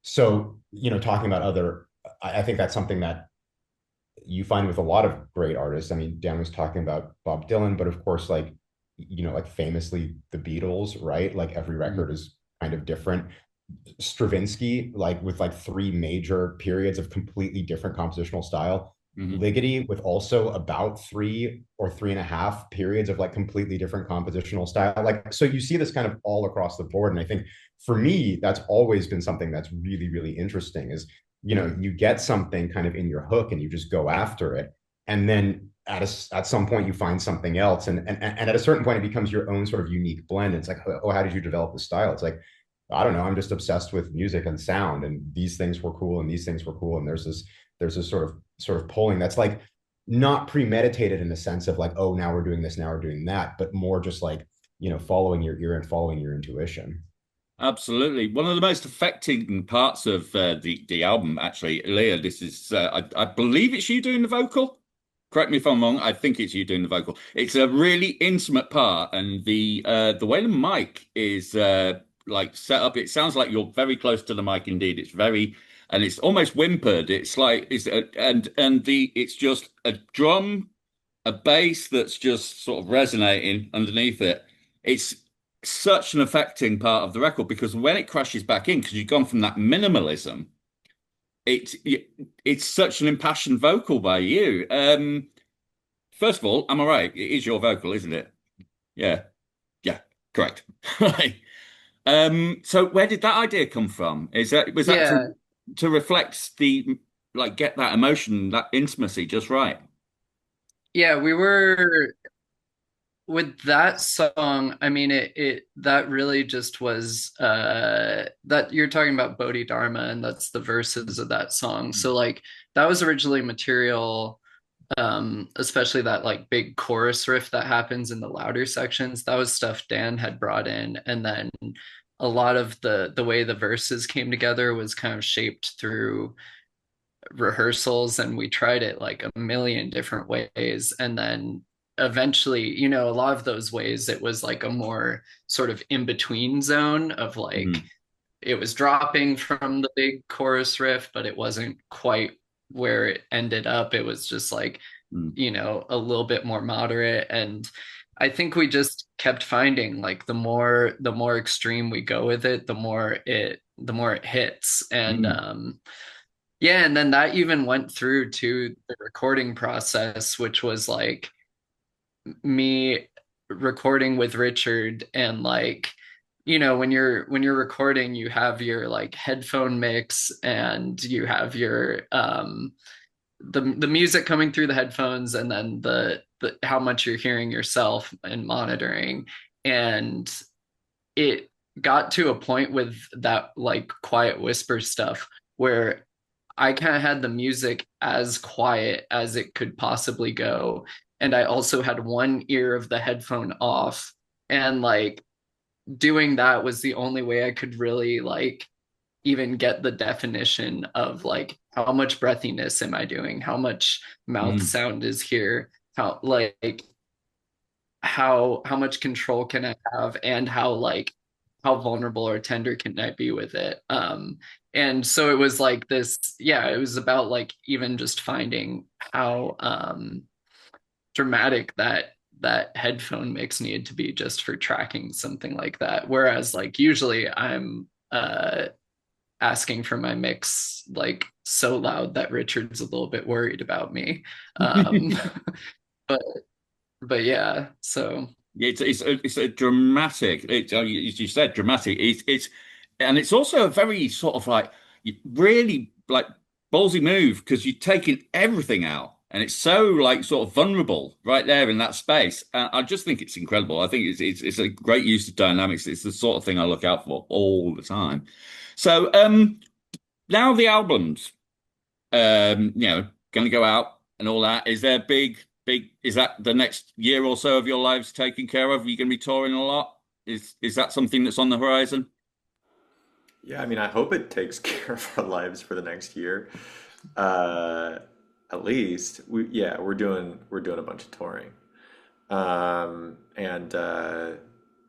[SPEAKER 2] so talking about other, I think that's something that you find with a lot of great artists. I mean, Dan was talking about Bob Dylan, but of course, like, like famously the Beatles, right? Like every
[SPEAKER 1] Mm.
[SPEAKER 2] record is kind of different. Stravinsky, like with like three major periods of completely different compositional style.
[SPEAKER 1] Hmm.
[SPEAKER 2] Ligeti with also about 3 or 3.5 periods of like completely different compositional style. Like, so you see this kind of all across the board. And I think for me, that's always been something that's really, really interesting is, you get something kind of in your hook and you just go after it. And then at some point you find something else. And at a certain point, it becomes your own sort of unique blend. It's like, oh, how did you develop the style? It's like, I don't know. I'm just obsessed with music and sound, and these things were cool, and these things were cool, and there's this sort of pulling that's like not premeditated in the sense of like, oh, now we're doing this, now we're doing that, but more just like following your ear and following your intuition.
[SPEAKER 1] Absolutely. One of the most affecting parts of the album, actually, Leah, this is I believe it's you doing the vocal. Correct me if I'm wrong. I think it's you doing the vocal. It's a really intimate part, and the way the mic is like set up, it sounds like you're very close to the mic indeed. It's very and it's almost whimpered. It's like it's and the it's just a drum, a bass that's just sort of resonating underneath it. It's such an affecting part of the record because when it crashes back in, because you've gone from that minimalism, it's it's such an impassioned vocal by you. First of all, am I right? It is your vocal, isn't it? Yeah, yeah, correct. Right. So where did that idea come from? Is that was that
[SPEAKER 4] Yeah,
[SPEAKER 1] to reflect the like get that emotion, that intimacy just right?
[SPEAKER 4] yeah, we were with that song. I mean, it that really just was that you're talking about Bodhi Dharma, and that's the verses of that song. So like that was originally material, especially that like big chorus riff that happens in the louder sections. That was stuff Dan had brought in, and then a lot of the way the verses came together was kind of shaped through rehearsals, and we tried it like a million different ways. And then eventually, a lot of those ways, it was like a more sort of in between zone of like
[SPEAKER 1] Mm,
[SPEAKER 4] it was dropping from the big chorus riff, but it wasn't quite where it ended up. It was just like,
[SPEAKER 1] mm,
[SPEAKER 4] a little bit more moderate. And I think we just kept finding like the more extreme we go with it, the more it hits. And
[SPEAKER 1] mm,
[SPEAKER 4] yeah, and then that even went through to the recording process, which was like me recording with Richard. And like, when you're recording, you have your like headphone mix, and you have your the music coming through the headphones, and then the how much you're hearing yourself and monitoring. And it got to a point with that like quiet whisper stuff where I kind of had the music as quiet as it could possibly go. And I also had one ear of the headphone off. And like doing that was the only way I could really like even get the definition of like how much breathiness am I doing? How much mouth
[SPEAKER 1] mm.
[SPEAKER 4] sound is here? How much control can I have, and how vulnerable or tender can I be with it? And so it was like this, yeah, it was about like even just finding how dramatic that headphone mix needed to be just for tracking something like that. Whereas like usually I'm asking for my mix like so loud that Richard's a little bit worried about me. Um, but but yeah, so
[SPEAKER 1] It's a dramatic. It's as you said, dramatic. It's and it's also a very sort of like really like ballsy move because you're taking everything out, and it's so like sort of vulnerable right there in that space. I just think it's incredible. I think it's a great use of dynamics. It's the sort of thing I look out for all the time. So now the albums. Going to go out and all that. Is there big, is that the next year or so of your lives taken care of? Are you going to be touring a lot? Is that something that's on the horizon?
[SPEAKER 3] Yeah, I mean, I hope it takes care of our lives for the next year. Uh, at least yeah, we're doing a bunch of touring. And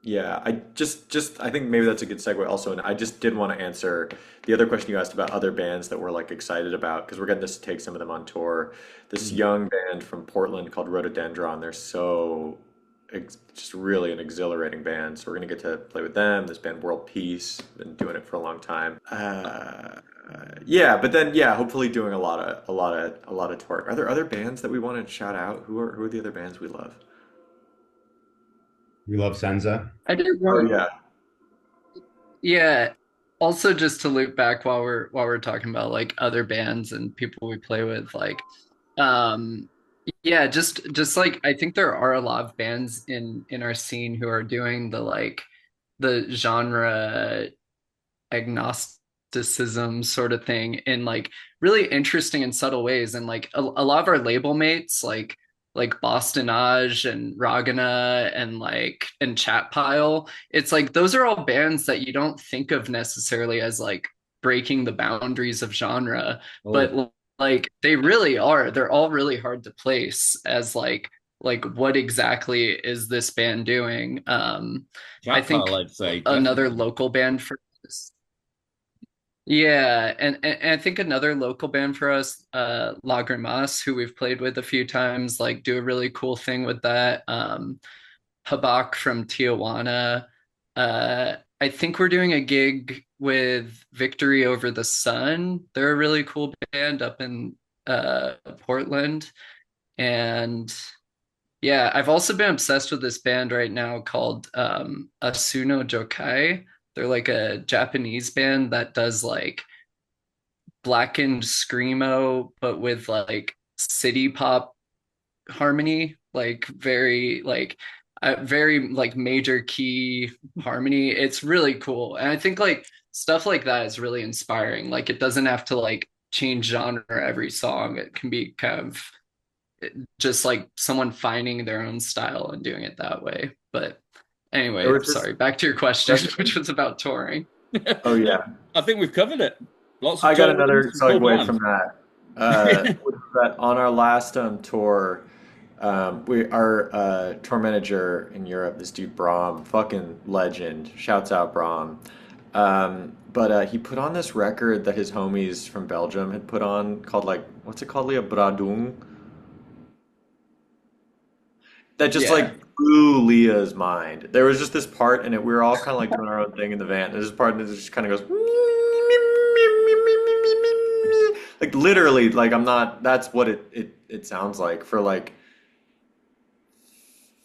[SPEAKER 3] yeah, I think maybe that's a good segue also. And I just did want to answer the other question you asked about other bands that we're like excited about because we're getting to take some of them on tour. This
[SPEAKER 1] Mm.
[SPEAKER 3] young band from Portland called Rhododendron, they're so just really an exhilarating band. So we're gonna get to play with them. This band World Peace, been doing it for a long time. Yeah, but then yeah, hopefully doing a lot of tour. Are there other bands that we want to shout out? Who are the other bands we love?
[SPEAKER 2] We love Senza.
[SPEAKER 4] I did
[SPEAKER 3] Oh
[SPEAKER 4] want,
[SPEAKER 3] yeah,
[SPEAKER 4] yeah. Also, just to loop back while we're talking about like other bands and people we play with, like, um, yeah, just like I think there are a lot of bands in our scene who are doing the like the genre agnosticism sort of thing in like really interesting and subtle ways. And like a lot of our label mates, like Bostonage and Ragana and like and Chat Pile, it's like those are all bands that you don't think of necessarily as like breaking the boundaries of genre,
[SPEAKER 1] Oh,
[SPEAKER 4] but like they really are. They're all really hard to place as like what exactly is this band doing? I
[SPEAKER 1] Cat
[SPEAKER 4] think
[SPEAKER 1] Pile, I'd say
[SPEAKER 4] another
[SPEAKER 1] definitely.
[SPEAKER 4] local band for us. Yeah, and I think another local band for us, Lagrimas, who we've played with a few times, like do a really cool thing with that. Habak from Tijuana. I think we're doing a gig with Victory Over the Sun. They're a really cool band up in Portland. And yeah, I've also been obsessed with this band right now called Asuno Jokai. They're like a Japanese band that does like blackened screamo, but with like city pop harmony, like very like major key harmony. It's really cool, and I think like stuff like that is really inspiring. Like it doesn't have to like change genre every song. It can be kind of just like someone finding their own style and doing it that way. But
[SPEAKER 3] there
[SPEAKER 4] anyway,
[SPEAKER 3] was this.
[SPEAKER 4] sorry, back to your question, which was about touring.
[SPEAKER 3] Oh yeah,
[SPEAKER 1] I think we've covered it. Lots of
[SPEAKER 3] I got
[SPEAKER 1] touring,
[SPEAKER 3] another
[SPEAKER 1] some cool
[SPEAKER 3] segue from
[SPEAKER 1] bands.
[SPEAKER 3] that. Was that on our last tour, we our tour manager in Europe, this dude Brom, fucking legend. Shouts out Brom. But he put on this record that his homies from Belgium had put on called like what's it called, Leah Bradung? That just
[SPEAKER 4] Yeah.
[SPEAKER 3] like blew Leah's mind. There was just this part in it. We were all kind of like doing our own thing in the van. And there's this part that just kind of goes like literally like I'm not. That's what it sounds like for like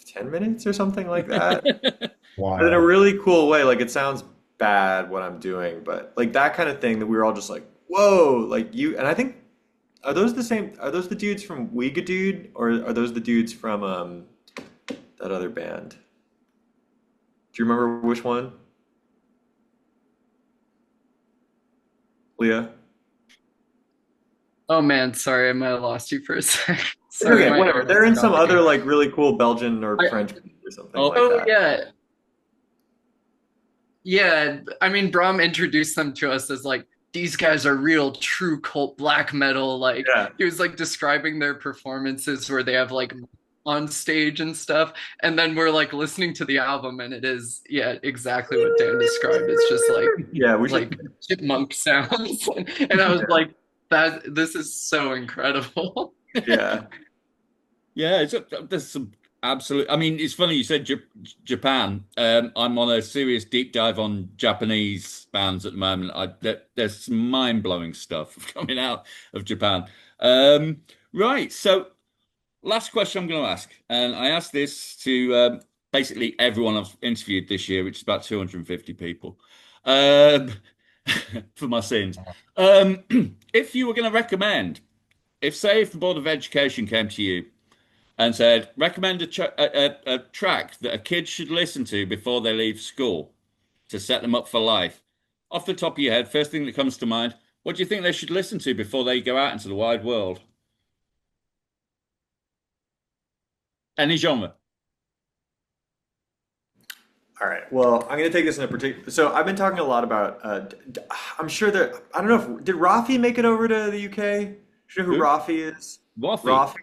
[SPEAKER 3] 10 minutes or something like that. But in a
[SPEAKER 2] Wild.
[SPEAKER 3] really cool way. Like it sounds bad what I'm doing, but like that kind of thing that we were all just like, whoa, like you. And I think are those the same? Are those the dudes from Weegadude or are those the dudes from that other band? Do you remember which one, Leah?
[SPEAKER 4] Oh man, sorry, I might have lost you for a sec.
[SPEAKER 3] It's
[SPEAKER 4] Sorry,
[SPEAKER 3] okay,
[SPEAKER 4] my
[SPEAKER 3] whatever.
[SPEAKER 4] internet's
[SPEAKER 3] They're in some other
[SPEAKER 4] dropping.
[SPEAKER 3] like really cool Belgian or
[SPEAKER 4] I,
[SPEAKER 3] French band or something
[SPEAKER 1] Oh,
[SPEAKER 3] like
[SPEAKER 4] oh
[SPEAKER 3] that.
[SPEAKER 4] yeah, yeah. I mean, Brom introduced them to us as like these guys are real true cult black metal. Like
[SPEAKER 3] Yeah.
[SPEAKER 4] he was like describing their performances where they have like on stage and stuff, and then we're like listening to the album, and it is yeah exactly what Dan described. It's just
[SPEAKER 3] Yeah, we should.
[SPEAKER 4] like chipmunk sounds, and I was
[SPEAKER 3] Yeah.
[SPEAKER 4] like, that this is so incredible.
[SPEAKER 3] Yeah.
[SPEAKER 1] yeah, there's some absolute. I mean, it's funny you said Japan. I'm on a serious deep dive on Japanese bands at the moment. There's some mind-blowing stuff coming out of Japan. Right, so last question I'm going to ask, and I asked this to basically everyone I've interviewed this year, which is about 250 people, um, for my sins. Um, if you were going to recommend, if the Board of Education came to you and said, recommend a track that a kid should listen to before they leave school to set them up for life, off the top of your head, first thing that comes to mind, what do you think they should listen to before they go out into the wide world? Any genre.
[SPEAKER 3] All right. Well, I'm going to take this in a particular. So I've been talking a lot about. I'm sure that I don't know if did Rafi make it over to the UK? Do you know who
[SPEAKER 1] Who?
[SPEAKER 3] Rafi is?
[SPEAKER 1] Waffy.
[SPEAKER 3] Rafi.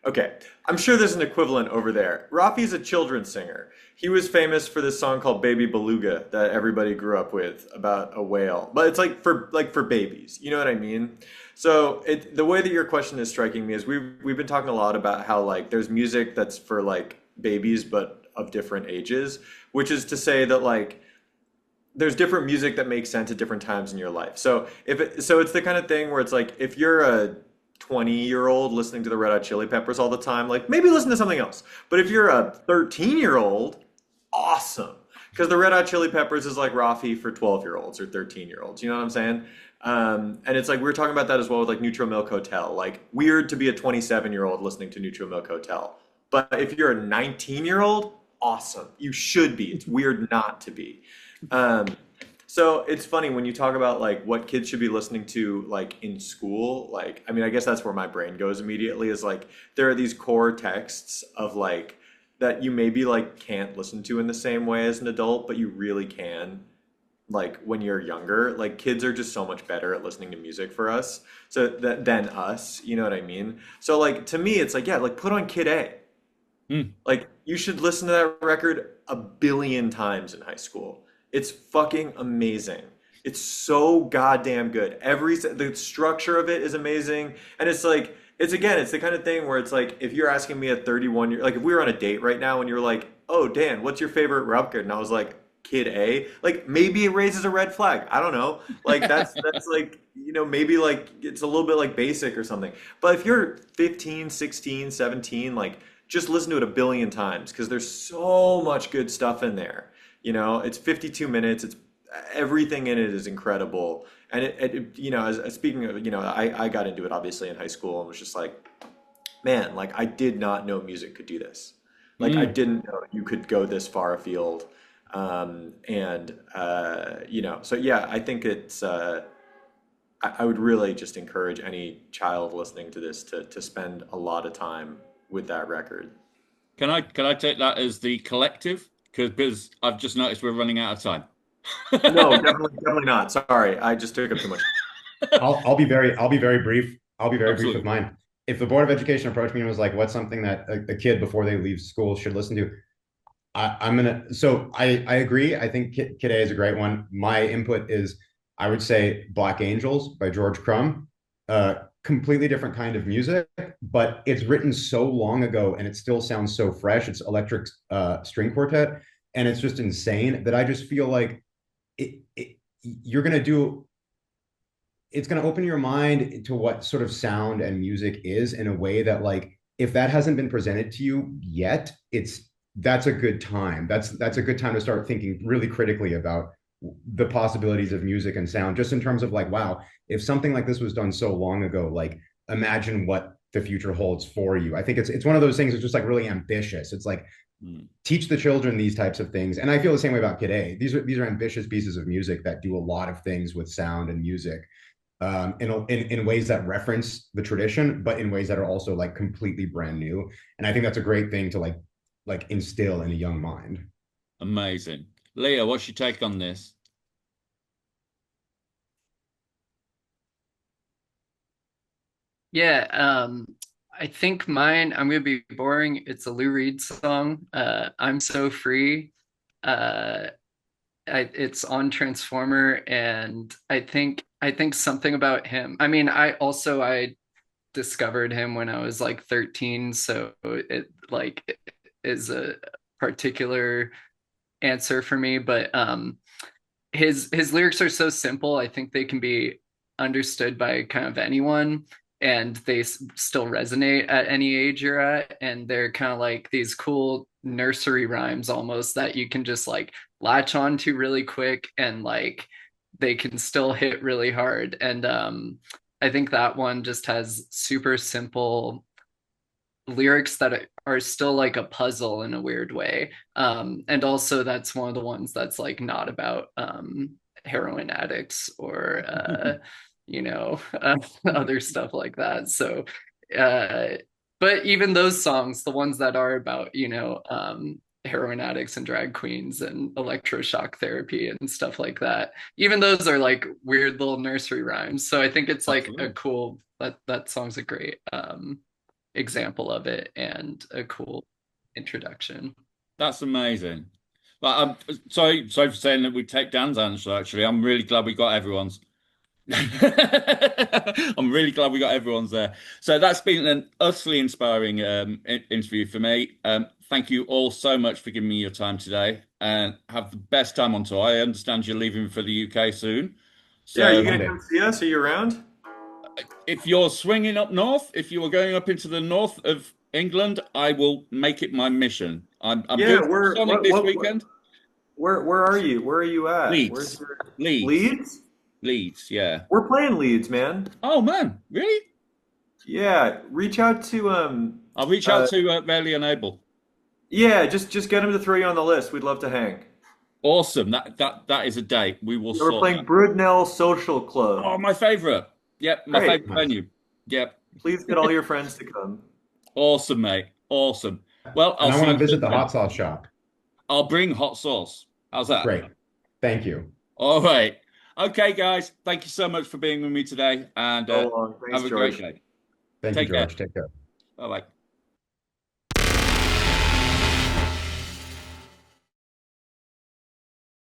[SPEAKER 3] Okay, I'm sure there's an equivalent over there. Rafi's a children's singer. He was famous for this song called "Baby Beluga" that everybody grew up with about a whale, but it's like for babies. You know what I mean? So the way that your question is striking me is we've been talking a lot about how like there's music that's for like babies, but of different ages, which is to say that like there's different music that makes sense at different times in your life. So it's the kind of thing where it's like if you're a 20-year-old listening to the Red Hot Chili Peppers all the time, like maybe listen to something else. But if you're a 13-year-old, awesome. Because the Red Hot Chili Peppers is like Rafi for 12-year-olds or 13-year-olds. You know what I'm saying? And it's like we were talking about that as well with like Neutral Milk Hotel. Like weird to be a 27-year-old listening to Neutral Milk Hotel. But if you're a 19-year-old, awesome. You should be. It's weird not to be. Um, so it's funny when you talk about like what kids should be listening to like in school. Like, I mean, I guess that's where my brain goes immediately is like there are these core texts of like that you maybe like can't listen to in the same way as an adult, but you really can like when you're younger. Like kids are just so much better at listening to music for us so that than us, you know what I mean? So like to me it's like yeah, like put on Kid A.
[SPEAKER 1] Mm.
[SPEAKER 3] Like you should listen to that record a billion times in high school. It's fucking amazing. It's so goddamn good. The structure of it is amazing, and it's like it's again, it's the kind of thing where it's like if you're asking me at 31 year like if we were on a date right now and you're like, "Oh, Dan, what's your favorite record?" and I was like, "Kid A." Like maybe it raises a red flag. I don't know. Like that's like, you know, maybe like it's a little bit like basic or something. But if you're 15, 16, 17, like just listen to it a billion times because there's so much good stuff in there. You know, it's 52 minutes. It's everything in it is incredible. And you know, as speaking of, you know, I got into it obviously in high school and was just like, man, like I did not know music could do this. Like I
[SPEAKER 1] Mm.
[SPEAKER 3] didn't know you could go this far afield. You know, so yeah, I think I would really just encourage any child listening to this to spend a lot of time with that record.
[SPEAKER 1] Can I take that as the collective? Because I've just noticed we're running out of time.
[SPEAKER 3] No, definitely not. Sorry, I just took up too much.
[SPEAKER 2] I'll be very brief. I'll be very brief with
[SPEAKER 1] Absolutely.
[SPEAKER 2] mine. If the Board of Education approached me and was like, "What's something that a kid before they leave school should listen to?" I'm gonna. So I agree. I think Kid A is a great one. My input is I would say Black Angels by George Crumm. Completely different kind of music, but it's written so long ago and it still sounds so fresh. It's electric string quartet, and it's just insane that I just feel like you're gonna do it's going to open your mind to what sort of sound and music is in a way that like if that hasn't been presented to you yet that's a good time that's a good time to start thinking really critically about the possibilities of music and sound just in terms of like wow if something like this was done so long ago like imagine what the future holds for you. I think it's one of those things that's just like really ambitious. It's like
[SPEAKER 1] Mm.
[SPEAKER 2] teach the children these types of things, and I feel the same way about Kid A. These are ambitious pieces of music that do a lot of things with sound and music in ways that reference the tradition, but in ways that are also like completely brand new. And I think that's a great thing to like instill in a young mind.
[SPEAKER 1] Amazing. Leah, what's your take on this?
[SPEAKER 4] Yeah, I think mine, I'm gonna be boring. It's a Lou Reed song. I'm So Free. Uh, it's on Transformer, and I think something about him. I mean, I discovered him when I was like 13, so it like is a particular answer for me. But his lyrics are so simple. I think they can be understood by kind of anyone, and they still resonate at any age you're at. And they're kind of like these cool nursery rhymes almost that you can just like latch on to really quick, and like they can still hit really hard. And I think that one just has super simple lyrics that are still like a puzzle in a weird way. And also that's one of the ones that's like not about heroin addicts or you know other stuff like that. So uh, but even those songs, the ones that are about, you know, heroin addicts and drag queens and electroshock therapy and stuff like that, even those are like weird little nursery rhymes. So I think it's like a
[SPEAKER 1] Absolutely.
[SPEAKER 4] cool that song's a great example of it and a cool introduction.
[SPEAKER 1] That's amazing. But I'm sorry for saying that we take Dan's answer, actually. I'm really glad we got everyone's. I'm really glad we got everyone's there. So that's been an utterly inspiring interview for me. Thank you all so much for giving me your time today, and have the best time on tour. I understand you're leaving for the UK soon.
[SPEAKER 3] Yeah, are you
[SPEAKER 1] So
[SPEAKER 3] gonna
[SPEAKER 2] Monday.
[SPEAKER 3] come see us? Are you around?
[SPEAKER 1] if you're swinging up north, if you are going up into the north of England, I will make it my mission. I'm
[SPEAKER 3] Yeah,
[SPEAKER 1] doing
[SPEAKER 3] we're
[SPEAKER 1] Sonic this weekend.
[SPEAKER 3] where are you? Where are you at? Where's
[SPEAKER 1] Leeds,
[SPEAKER 3] your
[SPEAKER 1] Leeds,
[SPEAKER 3] Leeds?
[SPEAKER 1] Leeds. Yeah.
[SPEAKER 3] We're playing Leeds, man.
[SPEAKER 1] Oh man, really?
[SPEAKER 3] Yeah, reach out to
[SPEAKER 1] I'll reach out to Rarely Unable.
[SPEAKER 3] yeah, just get him to throw you on the list. We'd love to hang.
[SPEAKER 1] Awesome. That is a date. We will
[SPEAKER 3] Yeah, we're
[SPEAKER 1] sort
[SPEAKER 3] playing
[SPEAKER 1] that.
[SPEAKER 3] Broodnell Social Club.
[SPEAKER 1] Oh, my favorite. Yep, my
[SPEAKER 3] Great.
[SPEAKER 1] favorite
[SPEAKER 2] Nice.
[SPEAKER 1] venue. Yep.
[SPEAKER 3] Please get all your friends to come.
[SPEAKER 1] Awesome, mate. Awesome. Well,
[SPEAKER 2] And
[SPEAKER 1] I'll
[SPEAKER 2] I
[SPEAKER 1] see
[SPEAKER 2] want to
[SPEAKER 1] you
[SPEAKER 2] visit
[SPEAKER 1] soon
[SPEAKER 2] the
[SPEAKER 1] then.
[SPEAKER 2] hot sauce shop.
[SPEAKER 1] I'll bring hot sauce. How's that?
[SPEAKER 2] Great. Thank you.
[SPEAKER 1] All right. Okay, guys. Thank you so much for being with me today, and
[SPEAKER 3] So long.
[SPEAKER 1] have
[SPEAKER 3] Thanks,
[SPEAKER 1] a great
[SPEAKER 3] George.
[SPEAKER 1] day.
[SPEAKER 2] Thank you,
[SPEAKER 1] Take care.
[SPEAKER 2] George. Take care.
[SPEAKER 1] Bye bye.